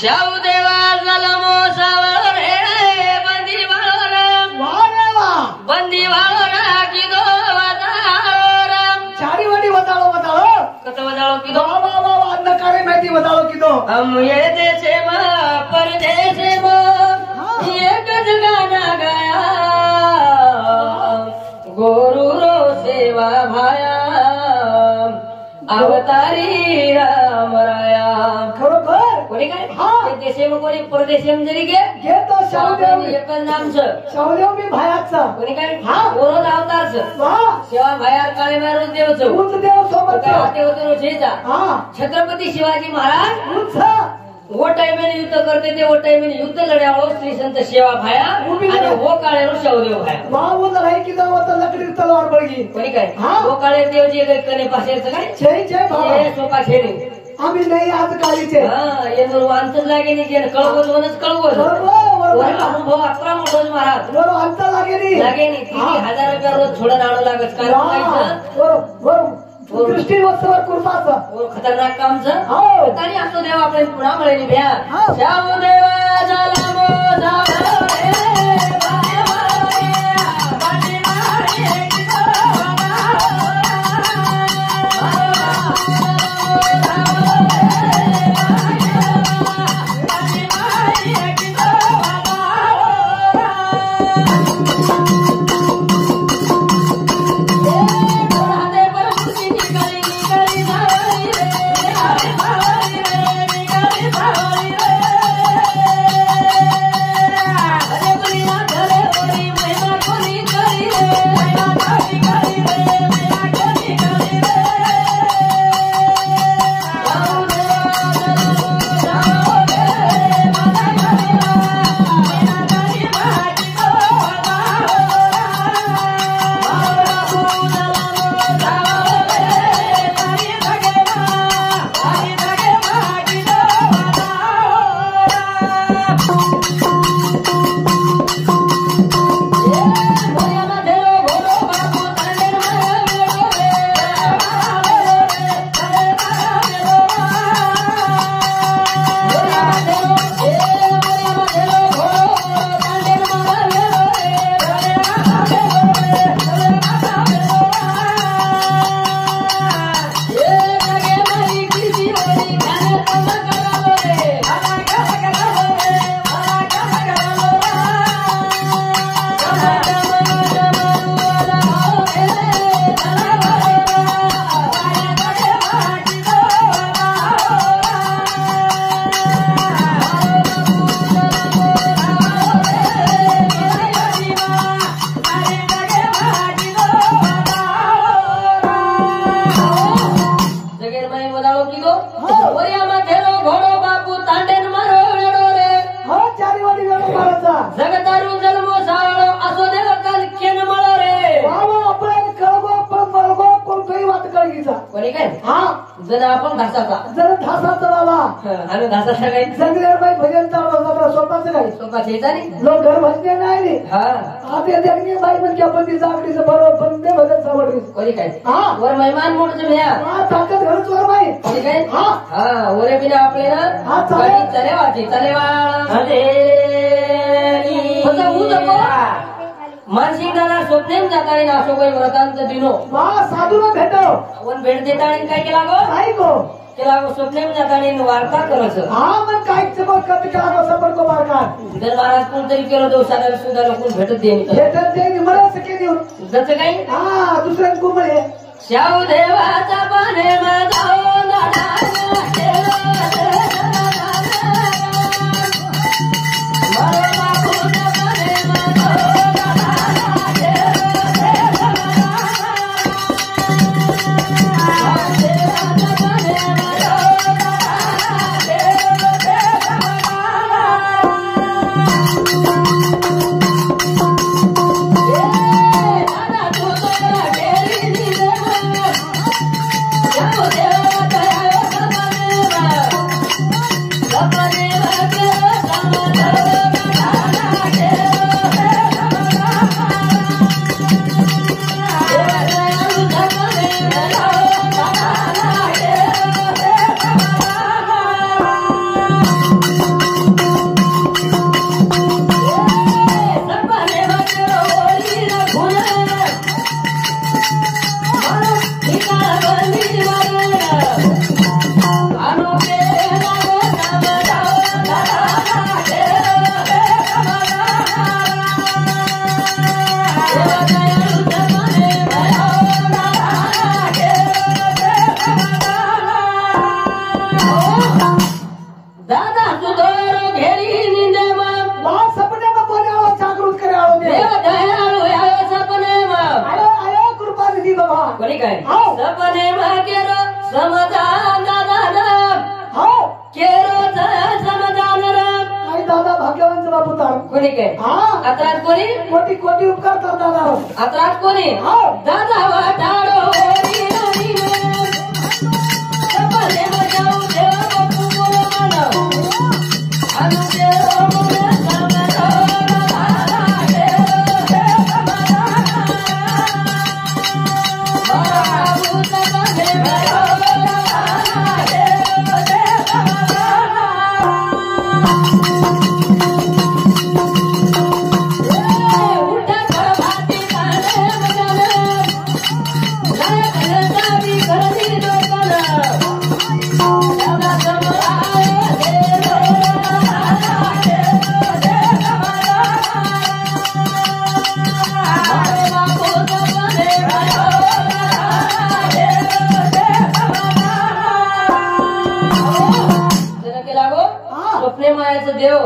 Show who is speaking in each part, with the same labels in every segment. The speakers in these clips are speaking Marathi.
Speaker 1: शाहू देवा जलमो सावर रे बंदी वाळोरा किदो वदाळो
Speaker 2: चारी वाटी वदाळो
Speaker 1: कत वदाळो किदो
Speaker 2: बाबा अंधकारे माहिती वदाळो किदो
Speaker 1: हम ये देशे मा परदेशे मा एकच गाना गाया गोरू रो सेवा भाया अवतारी राम राया
Speaker 2: खरोखर
Speaker 1: कोणी काय देशे मग कोणी परदेशेम जरी
Speaker 2: घेतो शाहूदेव
Speaker 1: एकच नामचं
Speaker 2: शाहूदेव मी भायाचं
Speaker 1: कोणी काय ओरोज अवतारचं
Speaker 2: वाह
Speaker 1: सेवा भायार काळे महाराज देवचं
Speaker 2: उंच देव सोबत
Speaker 1: देवचं रोजेचा छत्रपती शिवाजी महाराज
Speaker 2: उंच
Speaker 1: वो टाइमेने युद्ध करते ते वो टाइमेने युद्ध लढ्यावळो श्री संत सेवा भाया आणि वो काळे शाहूदेव भाया
Speaker 2: वाह वो लढाई की जाऊ आता लकडी तलवार बळगी
Speaker 1: कोणी काय वो काळे देव जे कने पासेचं काय
Speaker 2: जय बाबा
Speaker 1: हे सोपा खेळी
Speaker 2: आम्ही नाही आज काळीचे
Speaker 1: ये वांचच लागे नाही जे कळवत वनच कळवत अनुभव अकरा मोठोज महाराज
Speaker 2: बरोबर अंत लागे
Speaker 1: नाही 30,000 रोज थोडं आणावं लागत कारण
Speaker 2: बरोबर दृष्टी वस्तूवर कृपाचं
Speaker 1: खतरनाक कामचं तरी असतो देव आपल्या पुन्हा मिळेल भ्या शाहू देवा झाला मोजा आपण घासाचा
Speaker 2: जरा घासाचा बाबा
Speaker 1: आम्ही घासाचा काही
Speaker 2: जंगलेर बाई भजन चालवलं सोपाचं काही
Speaker 1: सोपाचं येता नाही
Speaker 2: लोक घर भजने नाही आता जगनी बाई म्हणजे आपण ती जागडीचं बरोबर पण ते भजन सावडली
Speaker 1: कोणी काय वर मेहमान मोडचं भ्या
Speaker 2: ताकद घरच वर बाई
Speaker 1: कोणी काय वरे बिना आपले ना चलेवाची चलेवा मानसिक दादा स्वप्नेम जातानी नाशोबाई व्रतांत दिनो
Speaker 2: साधूला भेटो
Speaker 1: वन भेट देता काय केला गो
Speaker 2: काय गो
Speaker 1: केला गो स्वप्नेम जातानी वार्ता करायचं
Speaker 2: मग काय कमी केला गो सबर को बारका
Speaker 1: जर महाराज कोणतरी केलं दोषाला सुद्धा कोण भेटत देईन
Speaker 2: मला सके देऊ
Speaker 1: जसं काही
Speaker 2: दुसऱ्या कुंबळे
Speaker 1: शाहू देवाचा पाने माझा नाडा दादा सुधोरो घेरी निंदे मग
Speaker 2: वा सपने में बोले आओ जागृत करे आओ दे
Speaker 1: देव दयाळू आयो सपने मग
Speaker 2: आयो आयो कृपा निधी भगवान
Speaker 1: कोणी काय
Speaker 2: हाव.
Speaker 1: सपने मग केरो समाधान दादा
Speaker 2: हाव
Speaker 1: केरो समाधान
Speaker 2: काही दादा भाग्यवानचा बापू तार
Speaker 1: कोणी काय
Speaker 2: हा
Speaker 1: आता कोणी
Speaker 2: कोटी कोटी उपकार कर दादा
Speaker 1: आता कोणी
Speaker 2: हाव
Speaker 1: दादा वाटाडो ओरी नदी सपने मग जाऊ देव बापू बोले मला अनु देव बोले सपने मायाचं देव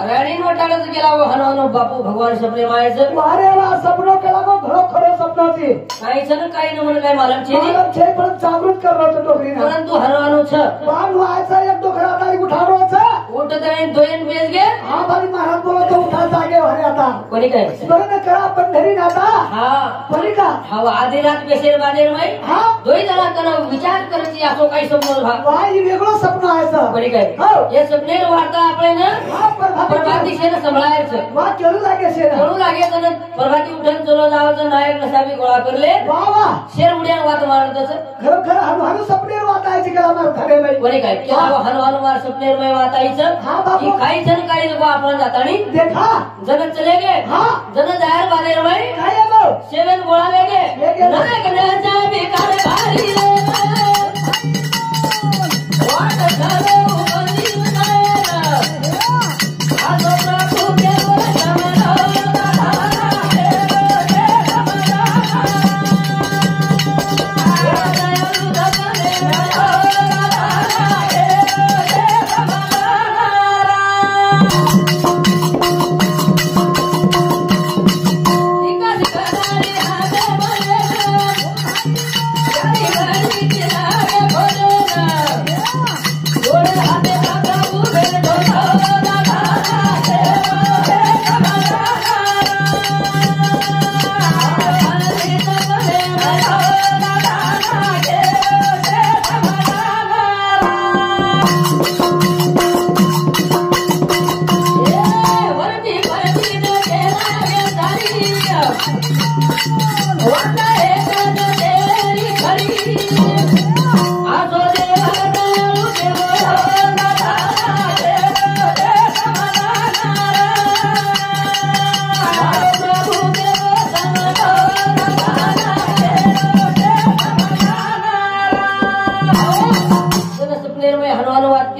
Speaker 1: राणी वटाळाचं केला हनुमान बापू भगवान सपने मायाचं
Speaker 2: अरे वा सपनो केला गो खरो खरो सपनाची
Speaker 1: काहीच ना काही म्हणून काय मला
Speaker 2: मालम छे पण जागृत करलो डोकरीने
Speaker 1: परंतु हनुमानच
Speaker 2: वाण व्हायचा एक डोकरा आता उठाडवाचा
Speaker 1: उठत नाही दोन बेस घे
Speaker 2: हा बाई महाराज बोलत उठा जागे भरे आता
Speaker 1: कोणी काय
Speaker 2: स्मरण करा पंढरी नाता
Speaker 1: हा
Speaker 2: कोणी का
Speaker 1: हा आधी रात बेसेर बाजेर माई
Speaker 2: हा
Speaker 1: दोन जणा करा विचार करायची असो काही स्वप्न भाग
Speaker 2: वाई वेगळं स्वप्न आहे
Speaker 1: कोणी काय
Speaker 2: हो
Speaker 1: हे स्वप्ने वार्ता आपले ना
Speaker 2: हा प्रभाती
Speaker 1: प्रभाती शेन सांभाळायचं
Speaker 2: वा केलू लागे शे
Speaker 1: करू लागे तर प्रभाती उठून चलो जावाचं नायक नसावी गोळा करले
Speaker 2: वा वा
Speaker 1: शेर उड्या वात मारतच
Speaker 2: खरं खरं हनु सपने वाटायची केला मार खरे बाई
Speaker 1: कोणी काय केला हनुमान मार स्वप्ने मय वातायचं
Speaker 2: हा बापू
Speaker 1: की काही जण काही नको आपण जातानी
Speaker 2: देखा
Speaker 1: जण चले गे
Speaker 2: हा
Speaker 1: जण जायर बाहेर माई
Speaker 2: काय आलो
Speaker 1: सेवन गोळा लेगे
Speaker 2: लेगे.
Speaker 1: नायक नसा बेकार भारी रे वाट झालो उमदी उतायला आजो प्रभू देव समनो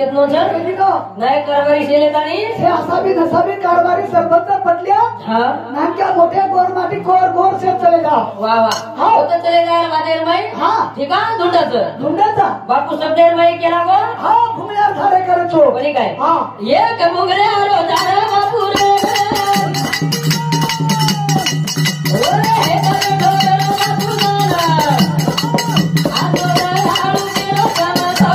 Speaker 1: नाही कारभारी शेलेतानी
Speaker 2: हे असावी नसावी कारभारी सर्वत्र पटल्या
Speaker 1: हा
Speaker 2: नामक्या मोठ्या गोरमाटी कोर गोर से चलेगा
Speaker 1: वा वा
Speaker 2: हा.
Speaker 1: होतं चले जाय बादेर माई
Speaker 2: हा
Speaker 1: ठीक आहे धुंडाचं
Speaker 2: धुंड्याचा
Speaker 1: बापू सबडेर माई केला गो
Speaker 2: हा घुमण्यार झाडे करायचो
Speaker 1: कोणी काय
Speaker 2: हा
Speaker 1: एक मुगले आलो दादा बापू रे ओरे हे तर डोकर बापू दादा आजो दाडू केलो समतो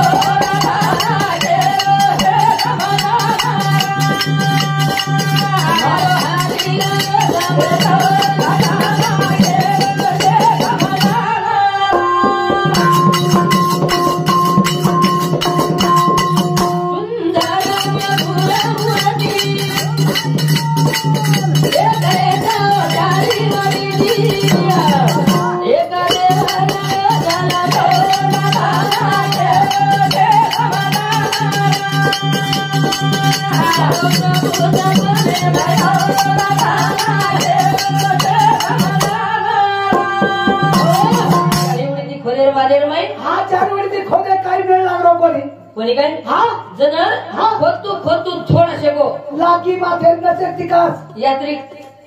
Speaker 2: हा चार वेळी ते खोदे काही वेळ लागलो कोणी
Speaker 1: कोणी काय
Speaker 2: हा
Speaker 1: जण
Speaker 2: हा.
Speaker 1: खोतू खोतू थोडा शेको
Speaker 2: लागी माथे नसेल तिकास
Speaker 1: यात्री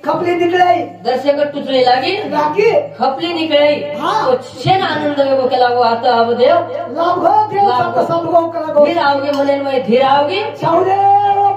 Speaker 2: खपली निकळे
Speaker 1: दर्शक टुचले लागी
Speaker 2: लागी
Speaker 1: खपली निकळे
Speaker 2: हा.
Speaker 1: तो शेन आनंद वेगो केला गो आता अब देव
Speaker 2: लाभ देव
Speaker 1: लाभ.
Speaker 2: संत सद्गुण करा गो
Speaker 1: धीर आवगे मने में धीर आवगे
Speaker 2: शाहूदेव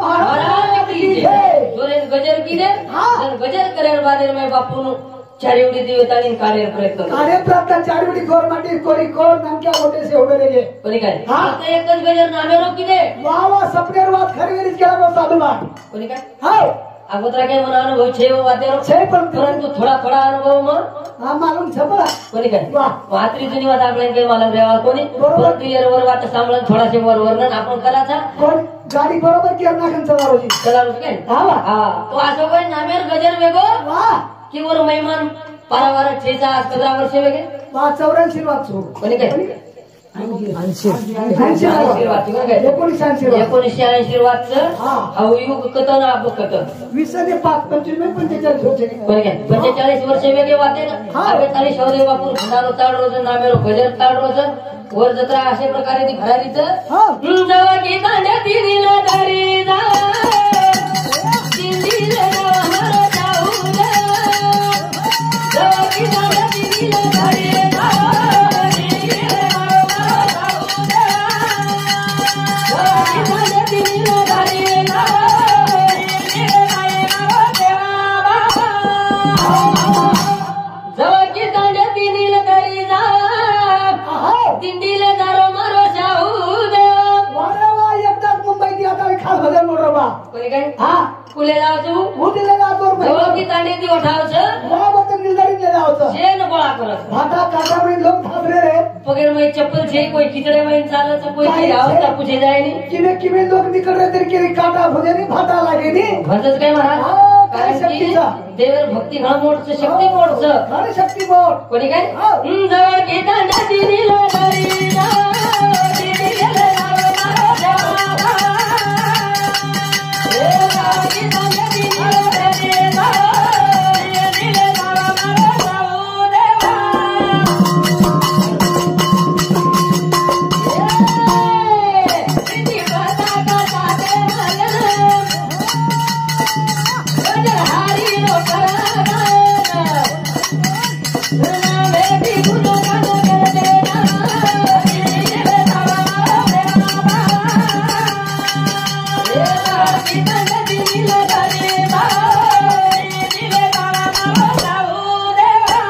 Speaker 2: महाराज की जय
Speaker 1: जोरे गजर की दे
Speaker 2: हा.
Speaker 1: जर गजर करे बादर में बापू चारिवडी दिवतानी कार्य प्रयत्न
Speaker 2: कार्यप्राप्त चारिवडी गवर्नमेंट कोरी कोर नामक्या मोठे से उभे रे
Speaker 1: कोणी काय
Speaker 2: हा.
Speaker 1: आता एकच गजर नामे रोकी दे
Speaker 2: वा वा सपनेर वात खरवेरीच केला गो साधुबा
Speaker 1: कोणी काय
Speaker 2: हाय
Speaker 1: अगोदर काय म्हणा अनुभव छे वाद्यारो
Speaker 2: छे
Speaker 1: परंतु थोडा थोडा अनुभव मग
Speaker 2: हा मालूम छे बरा
Speaker 1: कोणी काय
Speaker 2: वा.
Speaker 1: मात्री जुनी वात आपल्याला काही मालूम रेवा कोणी
Speaker 2: बरोबर.
Speaker 1: परंतु येरवर वात सांभाळून थोडाशे वर वर्णन आपण करायचा
Speaker 2: कोण गाडी बरोबर की नाखन चलावजी
Speaker 1: चला काय
Speaker 2: हा वा.
Speaker 1: हा तो असं काय नामेर गजर वेगो
Speaker 2: वा
Speaker 1: की वर महिमान पारावार छेचा 15 वर्ष वेगे
Speaker 2: वा 84 वाचू
Speaker 1: कोणी काय
Speaker 2: 80
Speaker 1: आशीर्वाद कोणी काय 1980 वाटचं
Speaker 2: हा.
Speaker 1: अवयुग कथन आप कथन
Speaker 2: 20 आणि 5 25 45 होते
Speaker 1: कोणी काय 45 वर्ष वेगे वाटे ना
Speaker 2: हा.
Speaker 1: 45 शौर्य बापूर भंडारो ताड रोज नामेरो गजर ताड रोज वर जत्रा अशा प्रकारे ती भरारीच
Speaker 2: हा
Speaker 1: जवा की दांड्या तिरीला दारी जा तिरीला हमारा जाऊ जा जवा की दांड्या तिरीला दारी जा तिरीला हमारा जाऊ जा जवा की दांड्या तिरीला दारी जा तिरीला हमारा देवा बाबा जवा की दांड्या तिरीला दारी जा दिंडीले दारो मारो शाहू देव
Speaker 2: वारे वा एकदाच मुंबईत आता खास भजन मोर बा
Speaker 1: कोणी काय
Speaker 2: हा
Speaker 1: कुले लावचू
Speaker 2: उठले ना तोर
Speaker 1: जवळ की तांडे ती ओठावच
Speaker 2: वा मत निलडीत ले जावचं
Speaker 1: शेन गोळा करत
Speaker 2: भाटा काटामध्ये लोक थांबले रे
Speaker 1: पगड में चप्पल छे कोई खिचड़े में चालत कोई की आवता पूछे जाय नी
Speaker 2: किवे किवे लोक निकल रहे तरी केली काटा भजनी भाटा लागे नी
Speaker 1: भजच काय म्हणा
Speaker 2: हा, काय
Speaker 1: कारण की
Speaker 2: शक्तीचा.
Speaker 1: देवर भक्ती घण मोडचं शक्ती मोडचं
Speaker 2: घण शक्ती बोट
Speaker 1: कोणी काय
Speaker 2: हा.
Speaker 1: जवळ की तांडा तिरीला दारी जा तिरीला दारो मारो देवा जवळ की तांडा तिरीला दारी जा तिरीला दारो मारो जाऊ देवा किती बाता बाता दे गजर हारी रो करा ना बेटी गुलो गानो कर देना तिरीला दारो मारो देवा की तांडा तिरीला दारी जा तिरीला दारो मारो जाऊ देवा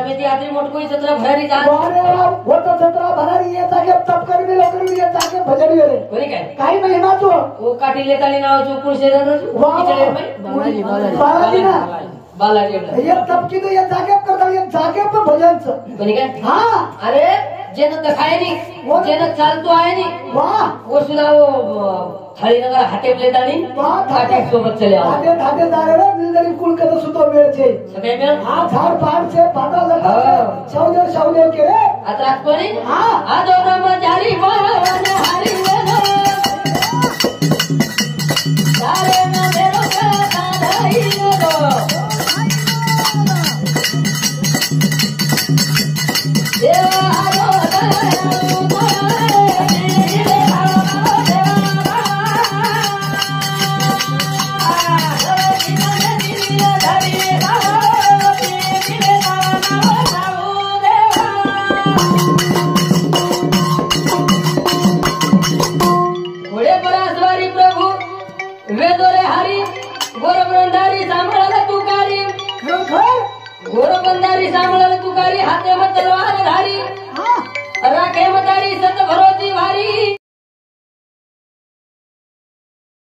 Speaker 1: भरारी जा
Speaker 2: वारे वा होता छत्रा भरारी ये जागे तप करवी लोकरी ये जागे भजन वेरे
Speaker 1: कोणी काय
Speaker 2: काही महिना तो
Speaker 1: ओ काठी लेताली नाव चुकून शेरण
Speaker 2: वा बालाजी ना
Speaker 1: बालाजी
Speaker 2: ये तप की तो ये जागे करता ये जागे पे भजनचं
Speaker 1: कोणी काय
Speaker 2: हा
Speaker 1: अरे जेन खाय नी जेन चालतो आहे नी
Speaker 2: वा
Speaker 1: वो सुद्धा वो थाळीनगर हाटेपले ताणी काठी सोबत चले आहो
Speaker 2: धागे धागे दारे रे निलदरी कुल के सुतो मेळ छे
Speaker 1: सगळे मिळून
Speaker 2: हा झाड पाड छे पाटा लगा
Speaker 1: हा.
Speaker 2: शावदेव के रे
Speaker 1: आता कोणी
Speaker 2: हा.
Speaker 1: आदो ब्रह्मचारी बोलवन हरी वेनो सारे न मेरो का धाई लो देवा आदो दयालु दिले भाव देवा दिले धरी भाव दिले भाव जाऊ देवा घोडे परास्वारी प्रभू वेदोरे हरी गोरबंधारी सांभाळायला तुकारी
Speaker 2: खरोखर
Speaker 1: गोरबंधारी सांभाळायला तुकारी हाते मत तलवार धारी
Speaker 2: हा
Speaker 1: राखे मतारी सत भरोती